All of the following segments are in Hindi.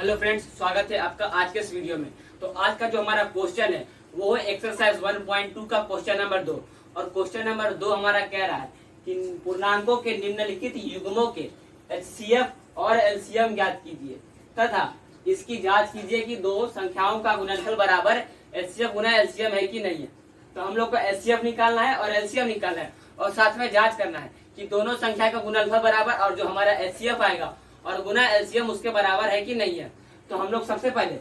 हेलो फ्रेंड्स, स्वागत है आपका आज के इस वीडियो में। तो आज का जो हमारा क्वेश्चन है वो है एक्सरसाइज 1.2 का क्वेश्चन नंबर 2। और क्वेश्चन नंबर 2 हमारा कह रहा है कि पूर्णांकों के निम्नलिखित युग्मों के एचसीएफ और एलसीएम ज्ञात कीजिए तथा इसकी जांच कीजिए कि दो संख्याओं का गुणनफल बराबर एचसीएफ गुना एलसीएम है कि नहीं है। तो हम लोग को एचसीएफ निकालना है और एलसीएम निकालना है और साथ में जांच करना है कि दोनों संख्या का गुणनफल बराबर और जो हमारा एचसीएफ आएगा और गुना एलसीएम उसके बराबर है कि नहीं है। तो हम लोग सबसे पहले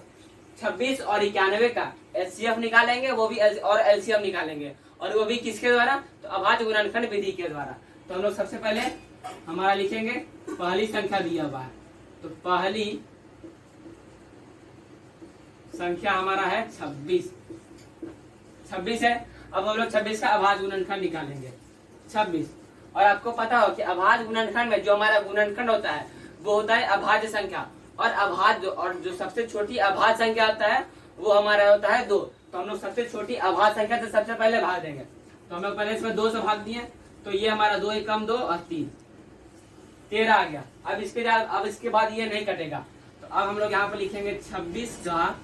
26 और 91 का एचसीएफ निकालेंगे, वो भी और एलसीएम निकालेंगे, और वो भी किसके द्वारा, तो अभाज्य गुणनखंड विधि के द्वारा। तो हम लोग सबसे पहले हमारा लिखेंगे पहली संख्या दिया हुआ है, तो पहली संख्या हमारा है 26 है। अब हम लोग 26 का अभाज्य गुणनखंड निकालेंगे 26। और आपको पता हो कि अभाज्य गुणनखंड में जो हमारा गुणनखंड होता है वो होता है अभाज्य संख्या, और अभाज्य और जो सबसे छोटी अभाज्य संख्या होता है वो हमारा होता है 2। तो हम लोग सबसे छोटी अभाज्य संख्या से सबसे पहले भाग देंगे। तो हम लोग पहले इसमें 2 से भाग दिए, तो ये हमारा 2 एकम 2 और 3 13 आ गया। अब इसके बाद ये नहीं कटेगा, तो अब हम लोग यहाँ पे लिखेंगे 26 का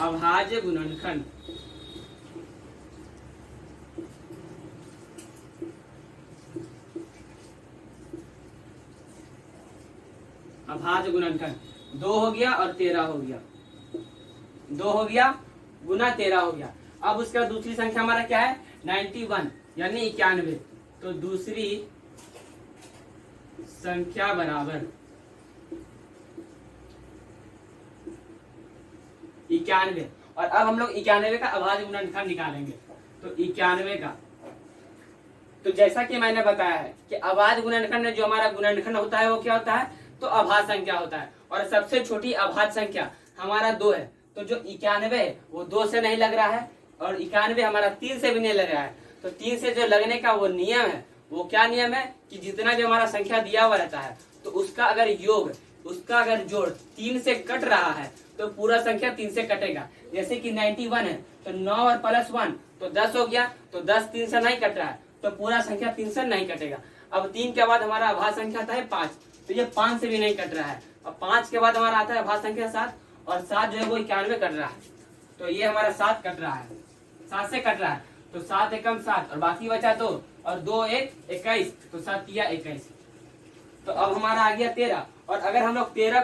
अभाज्य गुणनखंड। अभाज्य गुणनखंड 2 हो गया और 13 हो गया, 2 हो गया गुना 13 हो गया। अब उसके बाद दूसरी संख्या हमारा क्या है 91 यानी 91। तो दूसरी संख्या बराबर 91। और अब हम लोग 91 का अभाज्य गुणनखंड निकालेंगे। तो 91 का, तो जैसा कि मैंने बताया है कि अभाज्य गुणनखंड में जो हमारा गुणनखंड होता है वो क्या होता है, तो अभाज्य संख्या होता है। और सबसे छोटी अभाज्य संख्या हमारा 2 है। तो जो 91 है वो 2 से नहीं लग रहा है, और 91 हमारा 3 से भी नहीं लग रहा है। तो 3 से जो लगने का वो नियम है, वो क्या नियम है कि जितना जो हमारा संख्या दिया हुआ रहता है तो उसका अगर योग, उसका अगर जोड़ 3 से कट रहा है तो पूरा संख्या 3 से कटेगा। जैसे कि 91 है तो 9 और प्लस 1 तो 10 हो गया, तो 10 3 से नहीं कट रहा है तो पूरा संख्या 3 से नहीं कटेगा। अब 3 के बाद हमारा अभाज्य संख्या आता है 5, तो ये 5 से भी नहीं कट रहा है। अब 5 के बाद हमारा आता है अभाज्य संख्या 7, और 7 जो है वो 91 कट रहा है, तो ये हमारा 7 कट रहा है, 7 से कट रहा है। तो 7 एकम 7 और बाकी बचा 2 और 2 1 21, तो 7 किया 21। तो अब हमारा आ गया 13। और अगर हम लोग 13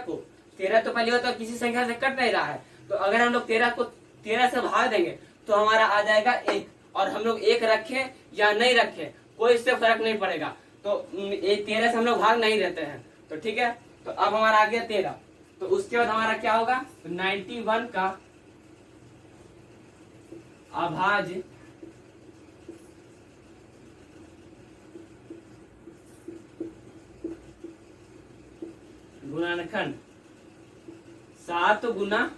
तो पहले होता किसी संख्या से कट नहीं रहा है, तो अगर हम लोग 13 को 13 से भाग देंगे तो हमारा आ जाएगा 1। और हम लोग 1 रखे या नहीं रखे कोई इससे फर्क नहीं पड़ेगा, तो 13 से हम लोग भाग नहीं देते हैं। तो ठीक है, तो अब हमारा आ गया 13। तो उसके बाद हमारा क्या होगा, तो 91 का अभाज्य गुणनखंड 7 गुना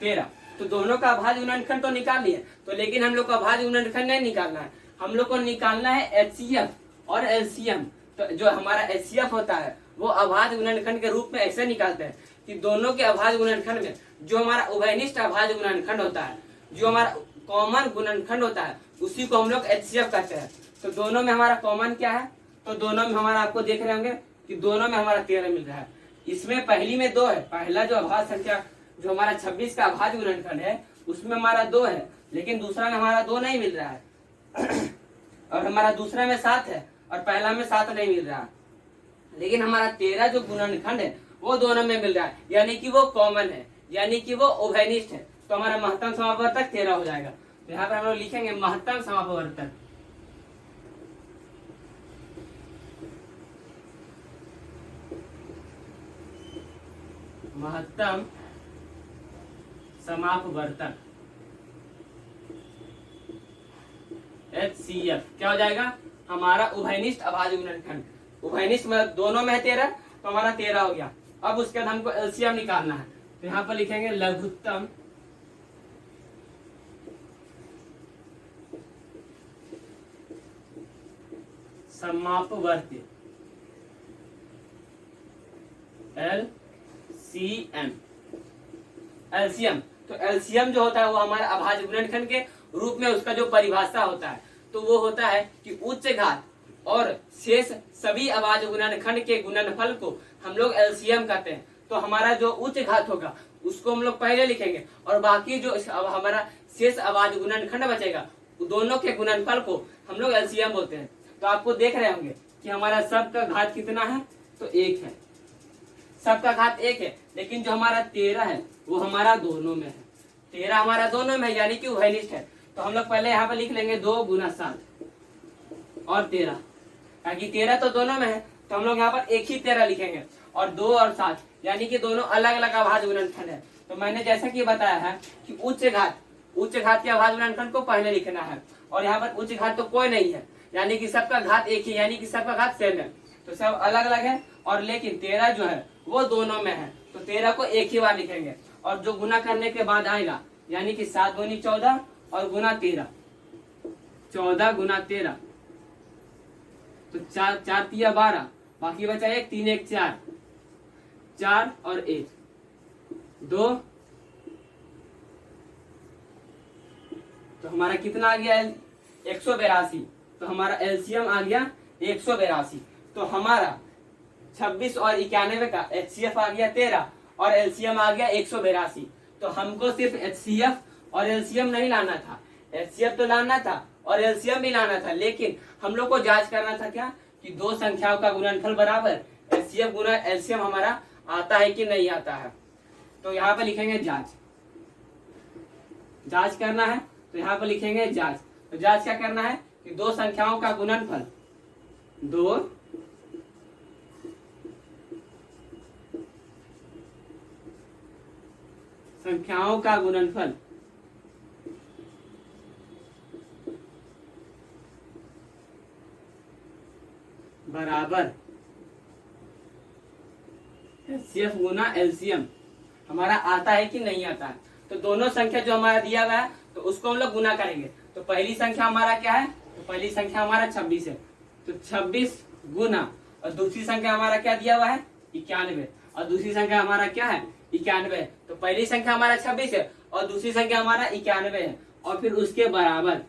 13। तो दोनों का अभाज्य गुणनखंड तो निकाल लिए, तो लेकिन हम लोग को अभाज्य गुणनखंड नहीं निकालना है, हम लोग को निकालना है एचसीएफ और एलसीएम। तो जो हमारा एचसीएफ होता है वो अभाज्य गुणनखंड के रूप में ऐसे निकालते हैं कि दोनों के अभाज्य गुणनखंड में जो हमारा उभयनिष्ठ अभाज्य गुणनखंड होता है, जो हमारा कॉमन गुणनखंड होता है, उसी को हम लोग एचसीएफ कहते हैं। तो दोनों में हमारा कॉमन क्या है, तो दोनों में हमारा, आपको देख रहे होंगे कि दोनों में हमारा 13 मिल रहा है। इसमें पहली में 2 है, पहला जो अभाज्य संख्या जो हमारा 26 का अभाज्य गुणनखंड है उसमें हमारा 2 है, लेकिन दूसरा में हमारा 2 नहीं मिल रहा है। और हमारा दूसरा में 7 है और पहला में 7 नहीं मिल रहा, लेकिन हमारा 13 जो गुणनखंड है वो दोनों में मिल रहा है, यानी कि वो कॉमन है, यानी कि वो उभयनिष्ठ है। तो हमारा महत्तम समापवर्तक 13 हो जाएगा। तो यहाँ पर हम लोग लिखेंगे महत्तम समापवर्तक। महत्तम समापवर्तक HCF क्या हो जाएगा, हमारा उभयनिष्ठ अभाज्य गुणनखंड। उभयनिष्ठ में दोनों में है 13, तो हमारा 13 हो गया। अब उसके बाद हमको एलसीएम निकालना है, तो यहाँ पर लिखेंगे लघुत्तम समापवर्ती LCM। एलसीएम, तो एलसीएम जो होता है वो हमारा अभाज्य गुणनखंड के रूप में उसका जो परिभाषा होता है तो वो होता है कि उच्च घात और शेष सभी अभाज्य गुणनखंड के गुणनफल को हम लोग एलसीएम कहते हैं। तो हमारा जो उच्च घात होगा उसको हम लोग पहले लिखेंगे, और बाकी जो अब हमारा शेष अभाज्य गुणनखंड बचेगा दोनों के गुणनफल को हम लोग एलसीएम बोलते हैं। तो आपको देख रहे होंगे कि हमारा सब का घात कितना है, तो 1 है, सबका घात 1 है, लेकिन जो हमारा 13 है वो हमारा दोनों में है, 13 हमारा दोनों में है, यानी कि उभयनिष्ठ है। तो हम लोग पहले यहाँ पर लिख लेंगे 2 × 7 और 13, ताकि 13 तो दोनों में है, तो हम लोग यहाँ पर एक ही 13 लिखेंगे, और 2 और 7 यानी कि दोनों अलग अलग अभाज्य गुणनखंड है। तो मैंने जैसा कि बताया है कि उच्च घात के अभाज्य गुणनखंड को पहले लिखना है, और यहाँ पर उच्च घात तो कोई नहीं है, यानी कि सबका घात एक ही, यानी कि सबका घात सेम है, तो सब अलग अलग है, और लेकिन 13 जो है वो दोनों में है, तो 13 को एक ही बार लिखेंगे, और जो गुना करने के बाद आएगा यानी कि 7 दूनी 14 और गुना 13, 14 गुना 13, तो 4 तिया 12, बाकी बचा 1, 3 1 4, 4 और 1 2, तो हमारा कितना आ गया 182, तो हमारा एलसीएम आ गया 182। तो हमारा 26 और 91 का एचसीएफ आ गया 13 और एलसीएम आ गया 182। तो हमको सिर्फ एचसीएफ और एलसीएम नहीं लाना था, एचसीएफ तो लाना था और एलसीएम भी लाना था, लेकिन हम लोग को जांच करना था क्या कि दो संख्याओं का गुणनफल बराबर एचसीएफ गुना एलसीएम हमारा आता है कि नहीं आता है। तो यहाँ पर लिखेंगे जांच करना है, तो यहाँ पर लिखेंगे जांच। तो जांच क्या करना है कि दो संख्याओं का गुणनफल, दो संख्याओं का गुणनफल बराबर एचसीएफ गुना एलसीएम हमारा आता है कि नहीं आता है। तो दोनों संख्या जो हमारा दिया हुआ है तो उसको हम लोग गुना करेंगे। तो पहली संख्या हमारा क्या है, तो पहली संख्या हमारा 26 है, तो 26 गुना, और दूसरी संख्या हमारा क्या दिया हुआ है 91, और दूसरी संख्या हमारा क्या है 91। तो पहली संख्या हमारा 26 है और दूसरी संख्या हमारा 91 है, और फिर उसके बराबर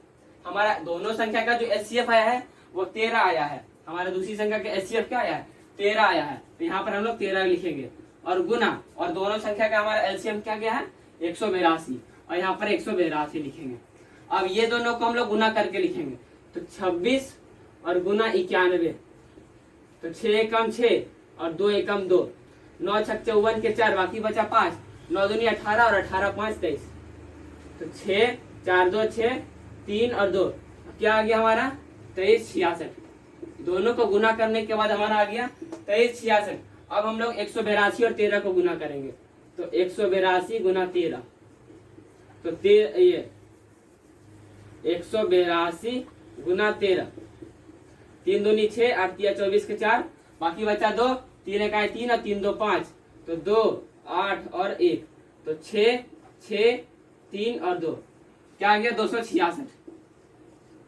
हमारा दोनों संख्या का जो एचसीएफ आया है वो 13 आया है, हमारा दूसरी संख्या का एचसीएफ क्या आया है 13 आया है। तो यहाँ पर हम लोग 13 लिखेंगे, और गुना, और दोनों संख्या का हमारा एलसीएम क्या गया है 182, और यहाँ पर 182 लिखेंगे। अब ये दोनों को हम लोग गुना करके लिखेंगे, तो 26 और गुना 91, तो 6 एकम 6 और 2 एकम 2, 9 छक 54 के 4, बाकी बचा 5, 9 दूनी 18 और 18 5 23, तो 6 4 2 6, 3 और 2 क्या आ गया हमारा 23 66। दोनों को गुना करने के बाद हमारा आ गया 23 66। अब हम लोग 182 और 13 को गुना करेंगे, तो 182 गुना 13, तो ये 182 गुना 13, 3 दूनी 6, 8 तिया 24 के 4, बाकी बचा 2, 3 इकाई 3 और 3 2 5, तो 2 8 और 1, तो 6 6 3 और 2 क्या आ गया 266।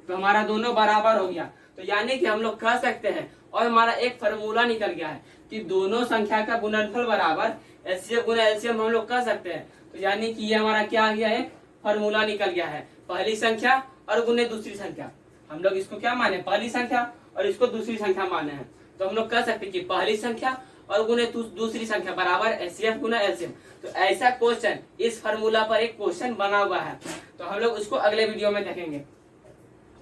तो हमारा दोनों बराबर हो गया। तो यानी कि हम लोग कह सकते हैं, और हमारा एक फॉर्मूला निकल गया है कि दोनों संख्या का गुणनफल बराबर एचसीएफ गुना एलसीएम हम लोग कह सकते हैं। तो यानी कि ये हमारा क्या आ गया है, फॉर्मूला निकल गया है, पहली संख्या और गुने दूसरी संख्या। हम लोग इसको क्या माने पहली संख्या और इसको दूसरी संख्या माने हैं। तो हम लोग कह सकते हैं कि पहली संख्या और गुने दूसरी संख्या बराबर एचसीएफ गुना एलसीएम। तो ऐसा क्वेश्चन इस फॉर्मूला पर एक क्वेश्चन बना हुआ है, तो हम लोग उसको अगले वीडियो में देखेंगे।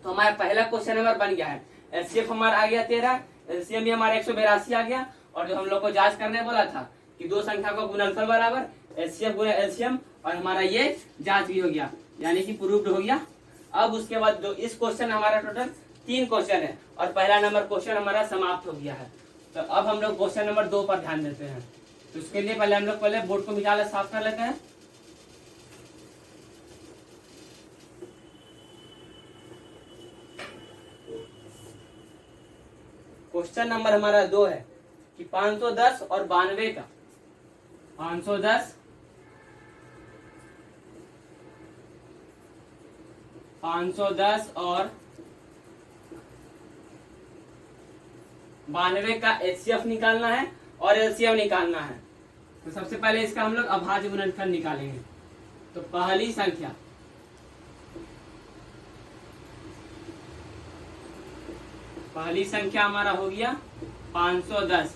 तो हमारा पहला क्वेश्चन नंबर बन गया है, एचसीएफ हमारा आ गया 13, एलसीएम भी हमारा 182 आ गया, और जो हम लोग को जांच करने बोला था कि दो संख्या का गुणनफल बराबर एचसीएफ गुना एलसीएम, और हमारा ये जांच भी हो गया, यानी कि प्रूव्ड हो गया। अब उसके बाद जो इस क्वेश्चन हमारा टोटल 3 क्वेश्चन है, और पहला नंबर क्वेश्चन हमारा समाप्त हो गया है। तो अब हम लोग क्वेश्चन नंबर 2 पर ध्यान देते हैं। तो उसके लिए पहले हम लोग बोर्ड को मिटा साफ कर लेते हैं। क्वेश्चन नंबर हमारा 2 है कि 510 और 92 का 510 और 92 का एचसीएफ निकालना है और एलसीएम निकालना है। तो सबसे पहले इसका हम लोग अभाज्य गुणनफल निकालेंगे। तो पहली संख्या हमारा हो गया 510,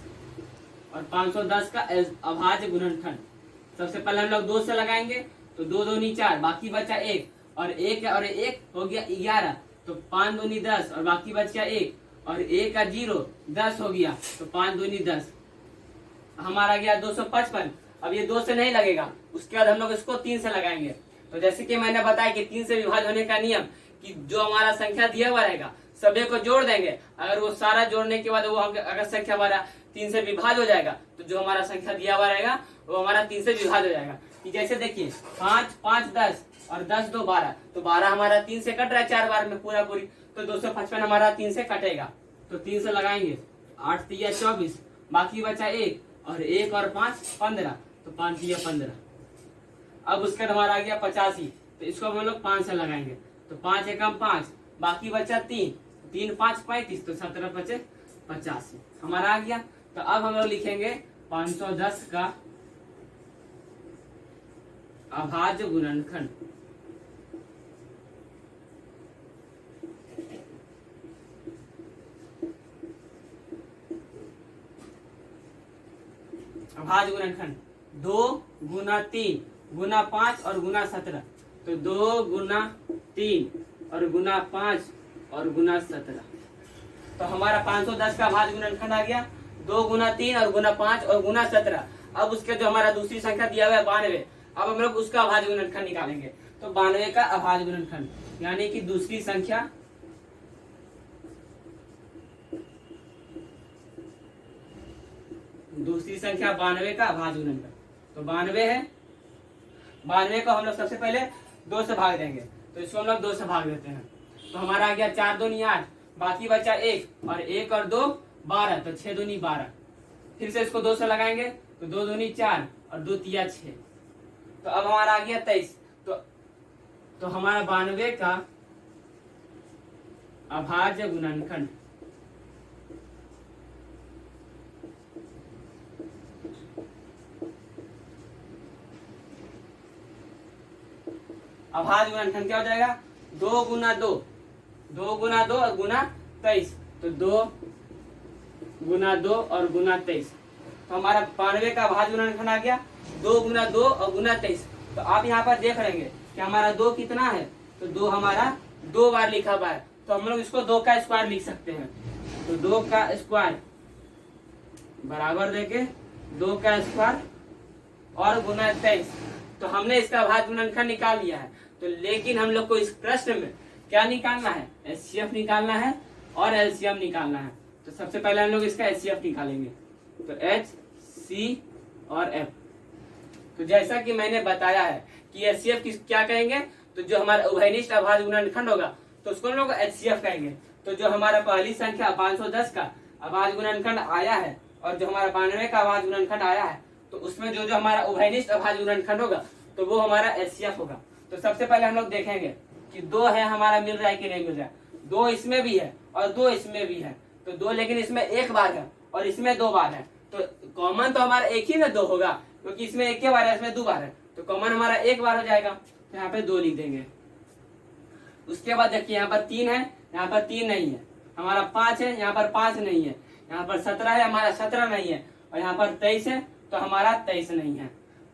और 510 का अभाज्य गुणनखंड। सबसे पहले हम लोग 2 से लगाएंगे, तो 2 दूनी 4, बाकी बचा 1 और 1 हो गया 11, तो 5 दूनी 10 और बाकी बचा 1 और 1 का 0 10 हो गया, तो 5 दूनी 10 हमारा गया 255। अब ये 2 से नहीं लगेगा, उसके बाद हम लोग इसको 3 से लगाएंगे। तो जैसे कि मैंने बताया कि 3 से विभाज्य होने का नियम कि जो हमारा संख्या दिया हुआ रहेगा सभी को जोड़ देंगे, अगर वो सारा जोड़ने के बाद वो अगर संख्या हमारा 3 से विभाज्य हो जाएगा तो जो हमारा संख्या दिया हुआ रहेगा वो हमारा 3 से विभाज्य हो जाएगा। कि जैसे देखिए 5 5 10 और 10 2 12, तो 12 हमारा 3 से कट रहा है 4 बार में पूरा पूरी, तो 255 हमारा 3 से कटेगा, तो 3 से लगाएंगे, 8 3 24, बाकी बचा 1 और 1 और 5 15, तो 5 3 15। अब उसके बाद हमारा आ गया 85, तो इसको हम लोग 5 से लगाएंगे, तो 5 एकम 5, बाकी बचा 3 3 5 35, तो 17 5 85 हमारा आ गया। तो अब हम लोग लिखेंगे 510 का अभाज्य गुणनखंड। अभाज्य गुणनखंड 2 गुना 3 गुना 5 और गुना 17, तो 2 गुना 3 और गुना 5 और गुना 17, तो हमारा 510 का अभाज्य गुणनखंड आ गया 2 गुना 3 और गुना 5 और गुना 17। अब उसके जो हमारा दूसरी संख्या दिया हुआ है 92, अब हम लोग उसका अभाज्य गुणनखंड निकालेंगे। तो 92 का अभाज्य गुणनखंड यानी कि दूसरी संख्या का 92 का अभाज्य गुणनखंड, तो 92 है। 92 को हम लोग सबसे पहले 2 से भाग देंगे, तो इसको हम लोग 2 से भाग देते हैं, तो हमारा आ गया 4 दूनी 8, बाकी बचा 1 और 1 और 2 12, तो 6 दूनी 12। फिर से इसको 2 से लगाएंगे, तो 2 दूनी 4 और 2 तिया 6, तो अब हमारा आ गया 23। तो हमारा 92 का अभाज्य गुणनखंड अभाज्य गुणनखंड क्या हो जाएगा 2 गुना 2 2 गुना 2 और गुना 23, तो 2 गुना 2 और गुना 23, तो हमारा 92 का अभाज्य गुणनखंड आ गया 2 गुना 2 और गुना 23। तो आप यहाँ पर देख रहेंगे कि हमारा 2 कितना है, तो 2 हमारा 2 बार लिखा हुआ है, तो हम लोग इसको 2 का स्क्वायर लिख सकते हैं। तो 2 का स्क्वायर बराबर देके 2 का स्क्वायर और गुना 23, तो हमने इसका अभाज्य गुणनखंड निकाल लिया है। तो लेकिन हम लोग को इस प्रश्न में क्या निकालना है, एचसीएफ निकालना है और एलसीएम निकालना है। तो सबसे पहले हम लोग इसका एचसीएफ निकालेंगे, तो एच सी और एफ। तो जैसा कि मैंने बताया है कि एचसीएफ क्या कहेंगे, तो जो हमारा उभयनिष्ठ अभाज्य गुणनखंड होगा तो उसको हम लोग एचसीएफ कहेंगे। तो जो हमारा पहली संख्या 510 का अभाज्य गुणनखंड आया है और जो हमारा 92 का अभाज्य गुणनखंड आया है, तो उसमें जो जो हमारा उभयनिष्ठ अभाज्य गुणनखंड होगा तो वो हमारा एचसीएफ होगा। तो सबसे पहले हम लोग देखेंगे कि 2 है हमारा मिल रहा है कि नहीं मिल रहा है। 2 इसमें भी है और 2 इसमें भी है, तो 2 लेकिन इसमें 1 बार है और इसमें 2 बार है, तो कॉमन तो हमारा एक ही ना 2 होगा, क्योंकि इसमें 1 बार है इसमें 2 बार है, तो कॉमन हमारा 1 बार हो जाएगा, तो यहाँ पे 2 लिख देंगे। उसके बाद देखिए यहाँ पर 3 है, यहाँ पर 3 नहीं है, हमारा 5 है, यहाँ पर 5 नहीं है, यहाँ पर 17 है, हमारा 17 नहीं है, और यहाँ पर 23 है, तो हमारा 23 नहीं है,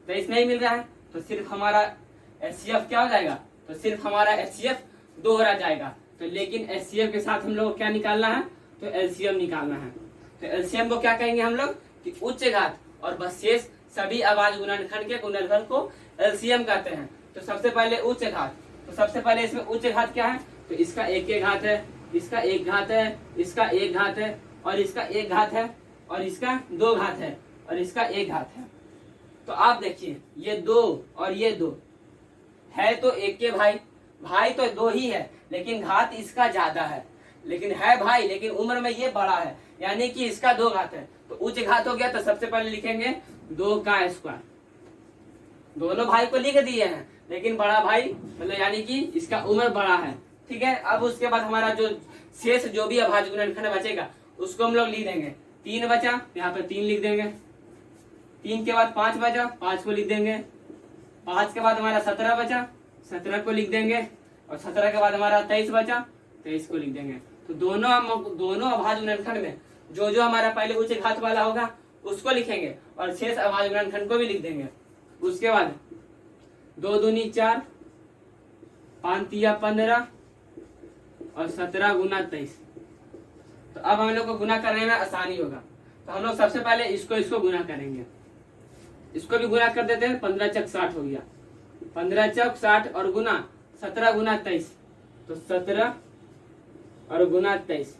23 नहीं मिल रहा है, तो सिर्फ हमारा एचसीएफ क्या हो जाएगा, तो सिर्फ हमारा एचसीएफ 2 रह जाएगा। तो लेकिन एचसीएफ के साथ हम लोग को क्या निकालना है, तो एलसीएम निकालना है। तो एलसीएम को क्या कहेंगे हम लोग कि उच्च घात और बशेष सभी अभाज्य गुणनखंड के गुणनफल को एलसीएम कहते हैं। तो सबसे पहले उच्च घात, तो सबसे पहले इसमें उच्च घात क्या है, तो इसका 1 घात है, इसका 1 घात है, इसका 1 घात है, और इसका 1 घात है, और इसका 2 घात है, और इसका 1 घात है। तो आप देखिए ये 2 और ये 2 है, तो एक के भाई तो 2 ही है, लेकिन घात इसका ज्यादा है, लेकिन है भाई, लेकिन उम्र में ये बड़ा है, यानी कि इसका 2 घात है, तो उच्च घात हो गया। तो सबसे पहले लिखेंगे 2 का स्क्वायर, दोनों भाई को लिख दिए हैं, लेकिन बड़ा भाई मतलब यानी कि इसका उम्र बड़ा है, ठीक है। अब उसके बाद हमारा जो शेष जो भी अभाज्य गुणनखंड बचेगा उसको हम लोग लिख देंगे। 3 बचा, यहाँ पे 3 लिख देंगे, 3 के बाद 5 बचा, 5 को लिख देंगे, 5 के बाद हमारा 17 बचा, 17 को लिख देंगे, और 17 के बाद हमारा 23 बचा, 23 को लिख देंगे। तो दोनों अभाज्य गुणनखंड में जो जो हमारा पहले उच्च घात वाला होगा उसको लिखेंगे और शेष अभाज्य गुणनखंड को भी लिख देंगे। उसके बाद 2 दूनी 4, 5 तिया 15 और 17 गुना 23। तो अब हम लोग को गुना करने में आसानी होगा। तो हम लोग सबसे पहले इसको गुना करेंगे। इसको भी गुना कर देते हैं। 15 चक 60 हो गया, 15 चक 60 और गुना 17 गुना 23, तो 17 और गुना 23,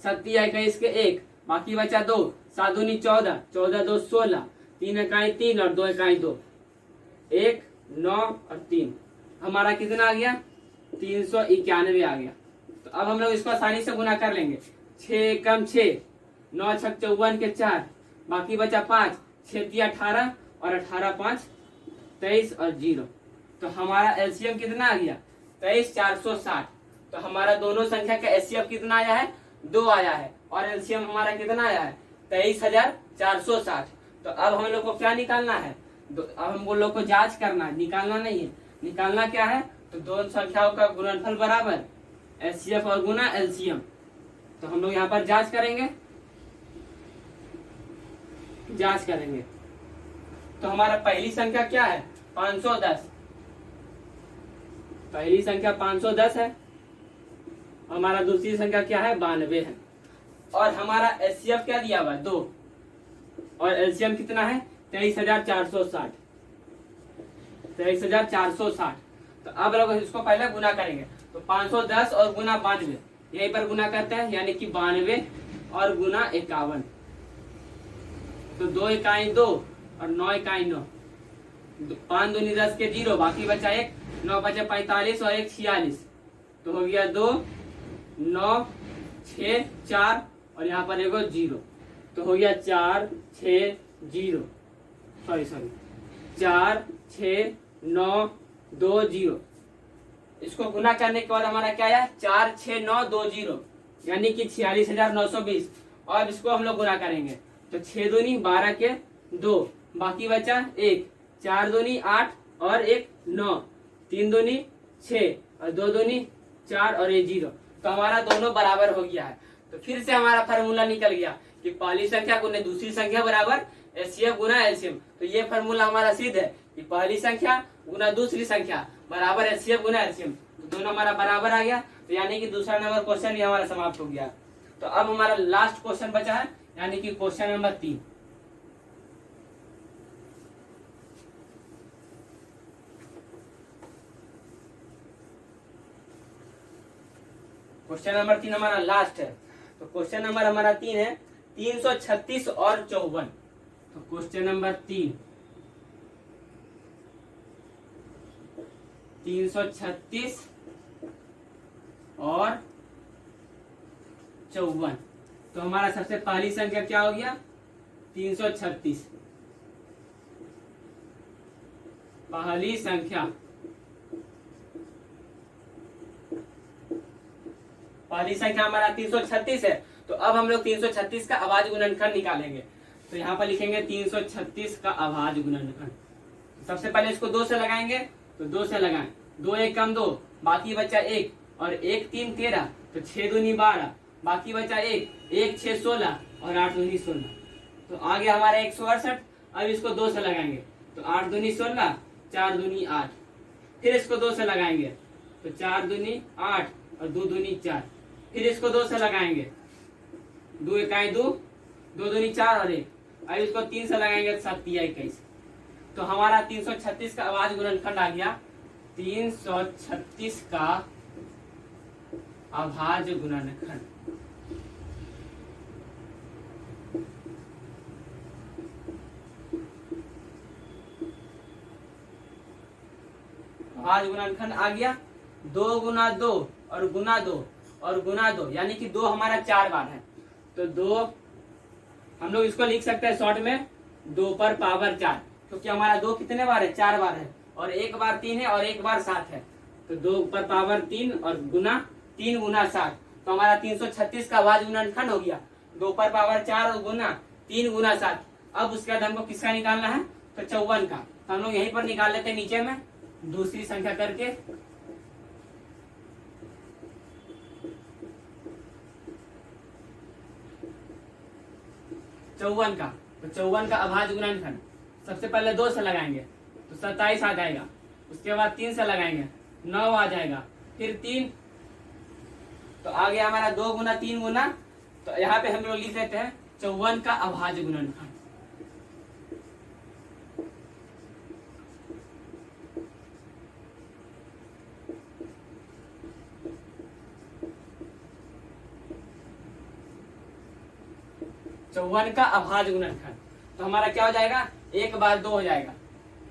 7 21 के 1, बाकी बचा 2, 7 दूनी 14, 14 2 16, 3 इकाई 3 और 2 इकाई 2, 1 9 और 3, हमारा कितना आ गया 391 आ गया। तो अब हम लोग इसको आसानी से गुना कर लेंगे। 6 कम 6, 9 छक 54 के 4, बाकी बचा 5, 6 तिया 18 और 18 5 23 और 0। तो हमारा एलसीएम कितना आ गया 23 460। तो हमारा दोनों संख्या का एचसीएफ कितना आया है 2 आया है और एलसीएम हमारा कितना आया है 23,460। तो अब हम लोग को क्या निकालना है, अब हम लोग को जांच करना है, निकालना नहीं है। निकालना क्या है, तो दोनों संख्याओं का गुणनफल बराबर एचसीएफ और गुना एलसीएम। तो हम लोग यहाँ पर जांच करेंगे। तो हमारा पहली संख्या क्या है 510, पहली संख्या 510 है। हमारा दूसरी संख्या क्या है 92 है और हमारा एचसीएफ क्या दिया हुआ है 2 और एलसीएम कितना है 23,460, 23,460। तो अब लोग इसको पहले गुना करेंगे। तो 510 और गुना 92 यहीं पर गुना करते हैं, यानी कि 92 और गुना 51। तो 2 इकाई 2 और 9 इकाई 9, 5 दूनी 10 के 0, बाकी बचा 1, 9 बचे 45 और 1 46। तो हो गया 2 9 6 4 और यहाँ पर एगो 0। तो हो गया 4 6 0, सॉरी 4 6 9 2 0। इसको गुना करने के बाद हमारा क्या आया 4 6 9 2 0, यानी कि 46,920। और इसको हम लोग गुना करेंगे। तो 6 दूनी 12 के 2, बाकी बचा 1, 4 दूनी 8 और 1 9, 3 दूनी 6 और 2 दूनी 4 और 1 0। तो हमारा दोनों बराबर हो गया है। तो फिर से हमारा फार्मूला निकल गया कि पहली संख्या गुने दूसरी संख्या बराबर एचसीएफ गुना एलसीएम। तो ये फार्मूला हमारा सिद्ध है कि पहली संख्या गुना दूसरी संख्या बराबर एचसीएफ गुना एलसीएम। तो दोनों हमारा बराबर आ गया। तो यानी कि दूसरा नंबर क्वेश्चन भी हमारा समाप्त हो गया। तो अब हमारा लास्ट क्वेश्चन बचा है, यानी कि क्वेश्चन नंबर 3। क्वेश्चन नंबर 3 हमारा लास्ट है। तो क्वेश्चन नंबर हमारा 3 है 336 और 54। तो क्वेश्चन नंबर 3 336 और 54। तो हमारा सबसे पहली संख्या क्या हो गया 336, पहली संख्या, पहली संख्या हमारा 336 है। तो अब हम लोग 336 का अभाज्य गुणनखंड निकालेंगे। तो यहाँ पर लिखेंगे 336 का अभाज्य गुणनखंड। सबसे पहले इसको 2 से लगाएंगे। तो 2 से लगाएं, 2 1 कम 2, बाकी बचा 1 और 1 3 13, तो 6 दूनी 12, बाकी बचा 1, 1 6 16 और 8 दूनी 16। तो आ गया हमारा 168। अब इसको 2 से लगाएंगे। तो 8 दूनी 16, 4 दूनी 8, फिर इसको 2 से लगाएंगे। तो 4 दूनी 8 और 2 दूनी 4, फिर इसको 2 से लगाएंगे। 2 इकाई 2, 2 दूनी 4 और 1। अब इसको 3 से लगाएंगे 7 तिया 21। तो हमारा 336 का अभाज्य गुणनखंड आ गया 336 का अभाज्य गुणनखंड। अभाज्य गुणनखंड आ गया 2 गुना 2 और गुना 2 और गुना 2, यानी कि 2 हमारा 4 बार है। तो 2 हम लोग इसको लिख सकते हैं शॉर्ट में 2 पर पावर 4, क्योंकि हमारा 2 कितने बार है 4 बार है और 1 बार 3 है और 1 बार 7 है। तो 2 पर पावर 3 और गुना 3 गुना 7। तो हमारा 336 का अभाज्य गुणनखंड हो गया 2 पर पावर 4 और गुना 3 गुना 7। अब उसके बाद हमको किसका निकालना है, तो 54 का। तो हम लोग यहीं पर निकाल लेते हैं नीचे में दूसरी संख्या करके। 54 का, तो 54 का अभाज्य गुणनखंड सबसे पहले 2 से लगाएंगे तो 27 आ जाएगा, उसके बाद 3 से लगाएंगे 9 आ जाएगा, फिर 3 तो आ गया हमारा 2 गुना 3 गुना, तो यहाँ पे हम लोग लिख देते हैं 54 का अभाज्य गुणनखंड। चौवन का अभाज्य गुणनखंड, तो हमारा क्या हो जाएगा, 1 बार 2 हो जाएगा,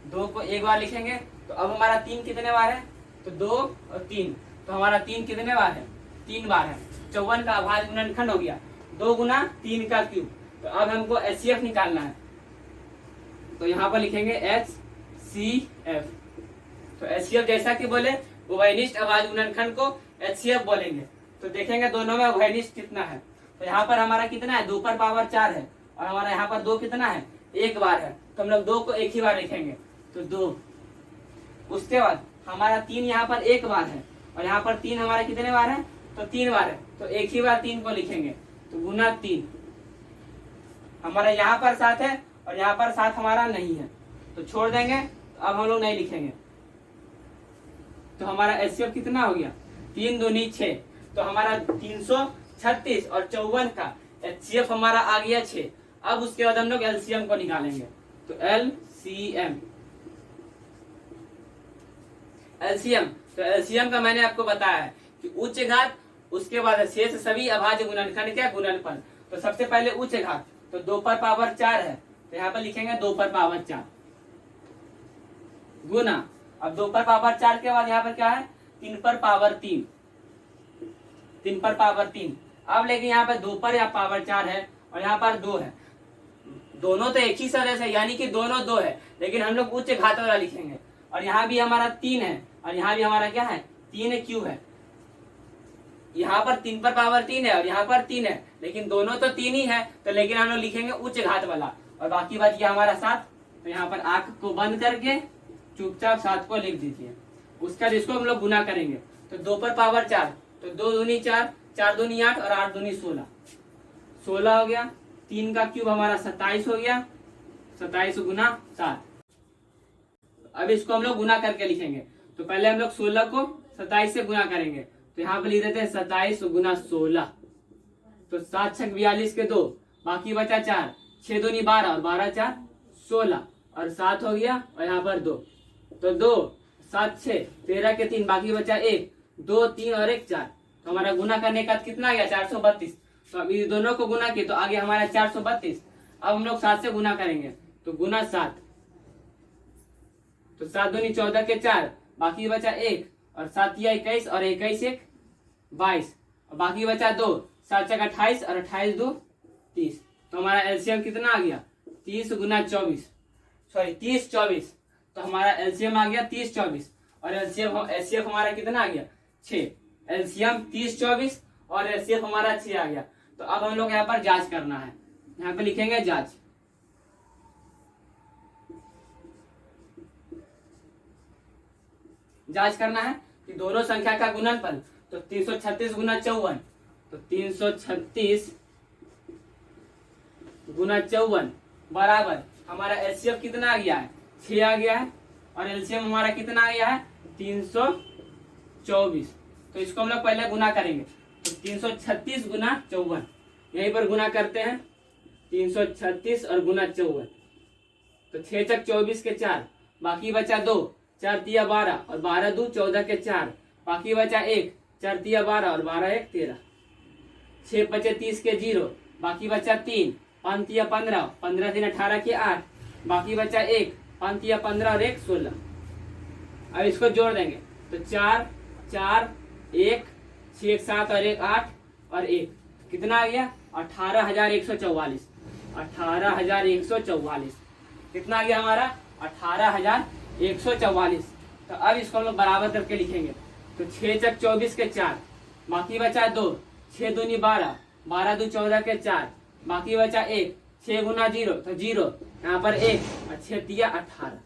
2 को 1 बार लिखेंगे तो अब हमारा 3 कितने बार है, तो 2 और 3, तो हमारा 3 कितने बार है, 3 बार है। 54 का अभाज्य गुणनखंड हो गया 2 गुना 3 का क्यूब। तो अब हमको HCF निकालना है, तो यहाँ पर लिखेंगे HCF। तो HCF जैसा कि बोले उभयनिष्ठ अभाज्य गुणनखंड को HCF बोलेंगे। तो देखेंगे दोनों में उभयनिष्ठ कितना है, तो यहाँ पर हमारा कितना है, 2 पर पावर 4 है, और हमारा यहाँ पर 2 कितना है, 1 बार है, तो हम लोग 2 को 1 ही बार लिखेंगे, तो 2। उसके बाद हमारा 3 यहाँ पर 1 बार है, और यहाँ पर 3 हमारा कितने बार है, तो 3 बार है, तो 1 ही बार 3 को लिखेंगे, तो गुना 3। हमारा यहाँ पर 7 है और यहाँ पर 7 हमारा नहीं है, तो छोड़ देंगे, तो अब हम लोग नहीं लिखेंगे। तो हमारा HCF कितना हो गया, 3 दूनी 6, तो हमारा 336 और 54 का HCF हमारा आ गया 6। अब उसके बाद हम लोग LCM को निकालेंगे, तो LCM का मैंने आपको बताया है कि उच्च घात, उसके बाद शेष सभी अभाज्य गुणनखंड के गुणनफल। तो सबसे पहले उच्च घात, तो 2 पर पावर 4 है, तो यहाँ पर लिखेंगे 2 पर पावर 4 गुना, अब 2 पर पावर 4 के बाद यहाँ पर क्या है, 3 पर पावर 3, 3 पर पावर 3। अब लेकिन यहाँ पर 2 पर या पावर 4 है और यहाँ पर 2 है, दोनों तो एक ही तरह से, यानी कि दोनों 2 है, लेकिन हम लोग उच्च घात वाला लिखेंगे। और यहाँ भी हमारा 3 है और यहाँ भी हमारा क्या है, 3 क्यों है, यहाँ पर 3 पर पावर 3 है और यहाँ पर 3 है, लेकिन दोनों तो 3 ही है, तो लेकिन हम लोग लिखेंगे उच्च घात वाला। और बाकी बच गया हमारा 7, तो यहाँ पर आंख को बंद करके चुपचाप 7 को लिख दीजिए। उसका जिसको हम लोग गुना करेंगे, तो 2 पर पावर 4, तो 2 दूनी 4, 4 दूनी 8 और 8 दूनी 16, 16 हो गया। 3 का क्यूब हमारा 27 हो गया, 27 गुना 7। अब इसको हम लोग गुना करके लिखेंगे, तो पहले हम लोग 16 को 27 से गुना करेंगे, तो यहाँ पे लिख देते हैं 27 गुना 16, तो 7 छक 42 के 2, बाकी बचा 4, 6 दूनी 12 और 12 4 16 और 7 हो गया, और यहाँ पर 2, तो 2 7 6 13 के 3, बाकी बचा 1 2 3 और 1 4, तो हमारा गुना करने का कितना आ गया, 432। तो अब ये दोनों को गुना किए तो आगे हमारा 432। अब हम लोग 7 से गुना करेंगे, तो गुना 7, तो 7 दूनी 14 के 4, बाकी बचा 1 और 7 या 21 और 21 1 22, और बाकी बचा 2, 7 चक 28 और 28 2 30। तो हमारा एलसीएम कितना आ गया, 30 गुना 24, सॉरी 30 24। तो हमारा एलसीएम आ गया 30 24 और एलसीएफ हमारा कितना आ गया 6। एलसीएम 30 24 और एलसीएफ हमारा 6 आ गया। तो अब हम लोग यहाँ पर जांच करना है, यहाँ पे लिखेंगे जांच। जांच करना है कि दोनों संख्या का गुणनफल, तो 336 गुना 54, तो 336 गुना 54 बराबर हमारा एलसीएम कितना आ गया है, 6 आ गया है, और एलसीएम हमारा कितना आ गया है 324। तो इसको हम लोग पहले गुना करेंगे, तो 336 गुना 54, यहीं पर गुना करते हैं 336 और गुना 54, तो 6 चक 24 के 4, बाकी बचा 2, 4 तिया 12 और 12 2 14 के 4, बाकी बचा 1, 4 तिया 12 और 12 1 13, 6 बचे 30 के 0, बाकी बचा 3, 5 तिया 15, 15 3 18 के 8, बाकी बचा 1, 5 तिया 15 और 1 16। अब इसको जोड़ देंगे, तो 4 4 1 6 7 और 1 8 और 1 कितना आ गया 18,144। 18,144 कितना आ गया हमारा 18,144। तो अब इसको हम लोग बराबर करके लिखेंगे, तो 6 चक 24 के 4, बाकी बचा 2, 6 दूनी 12, 12 2 14 के 4, बाकी बचा 1, 6 गुना 0 तो 0, यहाँ पर 1 और 6 तिया 18।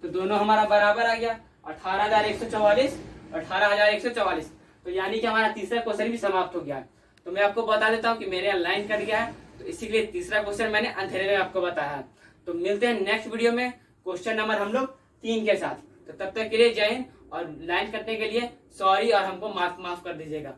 तो दोनों हमारा बराबर आ गया 18,144, 18,144। तो यानी कि हमारा तीसरा क्वेश्चन भी समाप्त हो गया है। तो मैं आपको बता देता हूँ कि मेरे यहाँ लाइन कट गया है, तो इसी के लिए तीसरा क्वेश्चन मैंने अंधेरे में आपको बताया है। तो मिलते हैं नेक्स्ट वीडियो में क्वेश्चन नंबर हम लोग 3 के साथ। तो तब तक के लिए जय हिंद, और लाइन करने के लिए सॉरी और हमको माफ कर दीजिएगा।